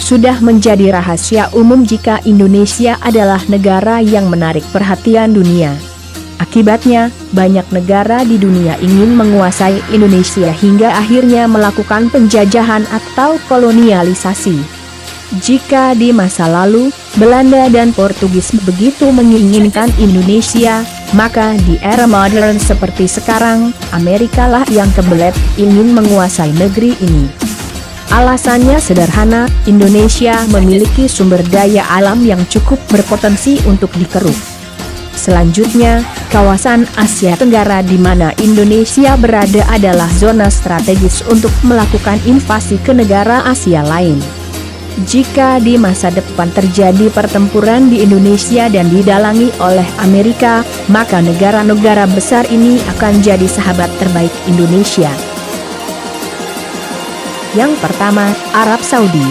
Sudah menjadi rahasia umum jika Indonesia adalah negara yang menarik perhatian dunia. Akibatnya, banyak negara di dunia ingin menguasai Indonesia hingga akhirnya melakukan penjajahan atau kolonialisasi. Jika di masa lalu, Belanda dan Portugis begitu menginginkan Indonesia, maka di era modern seperti sekarang, Amerika lah yang kebelet ingin menguasai negeri ini. Alasannya sederhana, Indonesia memiliki sumber daya alam yang cukup berpotensi untuk dikeruk. Selanjutnya, kawasan Asia Tenggara di mana Indonesia berada adalah zona strategis untuk melakukan invasi ke negara Asia lain. Jika di masa depan terjadi pertempuran di Indonesia dan didalangi oleh Amerika, maka negara-negara besar ini akan jadi sahabat terbaik Indonesia. Yang pertama, Arab Saudi.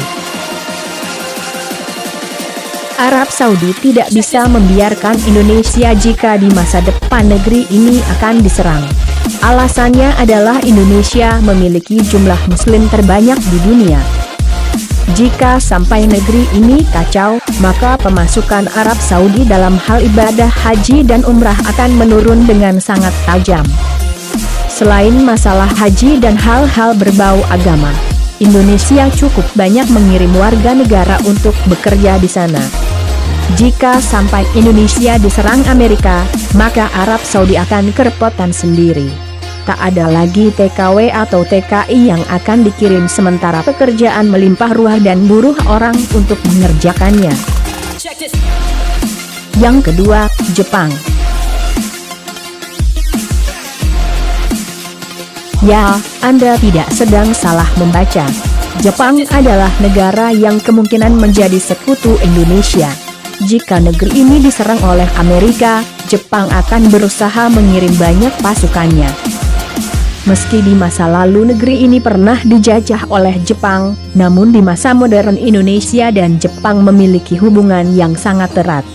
Arab Saudi tidak bisa membiarkan Indonesia jika di masa depan negeri ini akan diserang. Alasannya adalah Indonesia memiliki jumlah muslim terbanyak di dunia. Jika sampai negeri ini kacau, maka pemasukan Arab Saudi dalam hal ibadah haji dan umrah akan menurun dengan sangat tajam. Selain masalah haji dan hal-hal berbau agama, Indonesia cukup banyak mengirim warga negara untuk bekerja di sana. Jika sampai Indonesia diserang Amerika, maka Arab Saudi akan kerepotan sendiri. Tak ada lagi TKW atau TKI yang akan dikirim sementara pekerjaan melimpah ruah dan buruh orang untuk mengerjakannya. Yang kedua, Jepang. Ya, Anda tidak sedang salah membaca. Jepang adalah negara yang kemungkinan menjadi sekutu Indonesia. Jika negeri ini diserang oleh Amerika, Jepang akan berusaha mengirim banyak pasukannya. Meski di masa lalu negeri ini pernah dijajah oleh Jepang, namun di masa modern Indonesia dan Jepang memiliki hubungan yang sangat erat.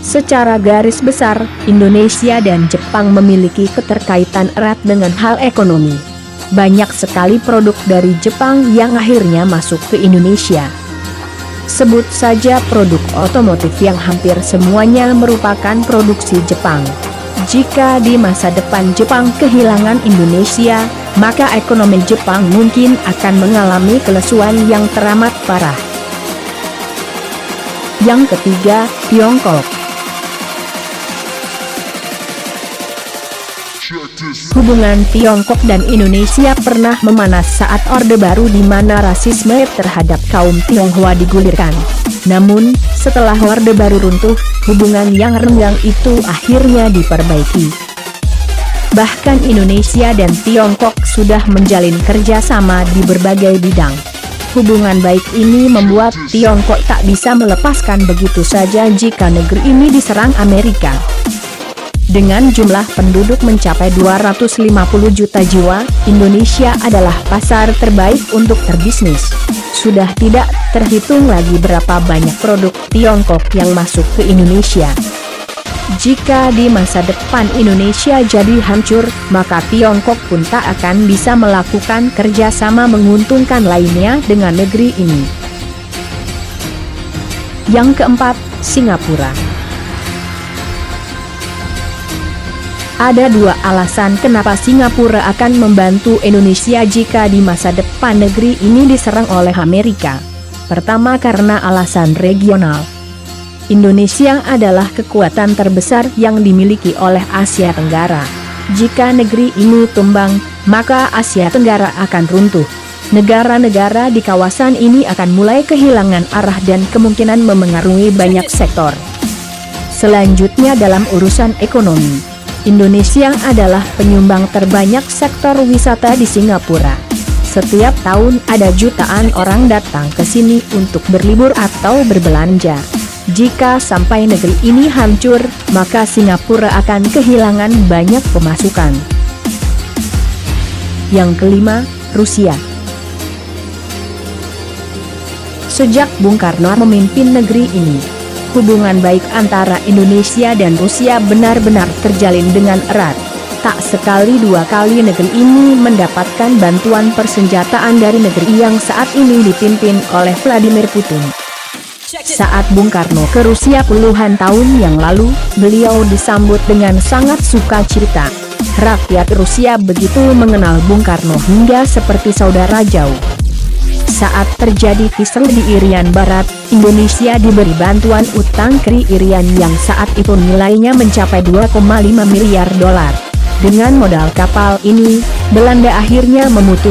Secara garis besar, Indonesia dan Jepang memiliki keterkaitan erat dengan hal ekonomi. Banyak sekali produk dari Jepang yang akhirnya masuk ke Indonesia. Sebut saja produk otomotif yang hampir semuanya merupakan produksi Jepang. Jika di masa depan Jepang kehilangan Indonesia, maka ekonomi Jepang mungkin akan mengalami kelesuan yang teramat parah. Yang ketiga, Tiongkok. Hubungan Tiongkok dan Indonesia pernah memanas saat Orde Baru di mana rasisme terhadap kaum Tionghoa digulirkan. Namun, setelah Orde Baru runtuh, hubungan yang renggang itu akhirnya diperbaiki. Bahkan Indonesia dan Tiongkok sudah menjalin kerjasama di berbagai bidang. Hubungan baik ini membuat Tiongkok tak bisa melepaskan begitu saja jika negeri ini diserang Amerika. Dengan jumlah penduduk mencapai 250 juta jiwa, Indonesia adalah pasar terbaik untuk berbisnis. Sudah tidak terhitung lagi berapa banyak produk Tiongkok yang masuk ke Indonesia. Jika di masa depan Indonesia jadi hancur, maka Tiongkok pun tak akan bisa melakukan kerjasama menguntungkan lainnya dengan negeri ini. Yang keempat, Singapura. Ada dua alasan kenapa Singapura akan membantu Indonesia jika di masa depan negeri ini diserang oleh Amerika. Pertama, karena alasan regional. Indonesia adalah kekuatan terbesar yang dimiliki oleh Asia Tenggara. Jika negeri ini tumbang, maka Asia Tenggara akan runtuh. Negara-negara di kawasan ini akan mulai kehilangan arah dan kemungkinan memengaruhi banyak sektor. Selanjutnya dalam urusan ekonomi. Indonesia adalah penyumbang terbanyak sektor wisata di Singapura. Setiap tahun ada jutaan orang datang ke sini untuk berlibur atau berbelanja. Jika sampai negeri ini hancur, maka Singapura akan kehilangan banyak pemasukan. Yang kelima, Rusia. Sejak Bung Karno memimpin negeri ini, hubungan baik antara Indonesia dan Rusia benar-benar terjalin dengan erat. Tak sekali dua kali negeri ini mendapatkan bantuan persenjataan dari negeri yang saat ini dipimpin oleh Vladimir Putin. Saat Bung Karno ke Rusia puluhan tahun yang lalu, beliau disambut dengan sangat sukacita. Rakyat Rusia begitu mengenal Bung Karno hingga seperti saudara jauh. Saat terjadi kisruh di Irian Barat, Indonesia diberi bantuan utang ke Irian yang saat itu nilainya mencapai 2,5 miliar dolar. Dengan modal kapal ini, Belanda akhirnya memutuskan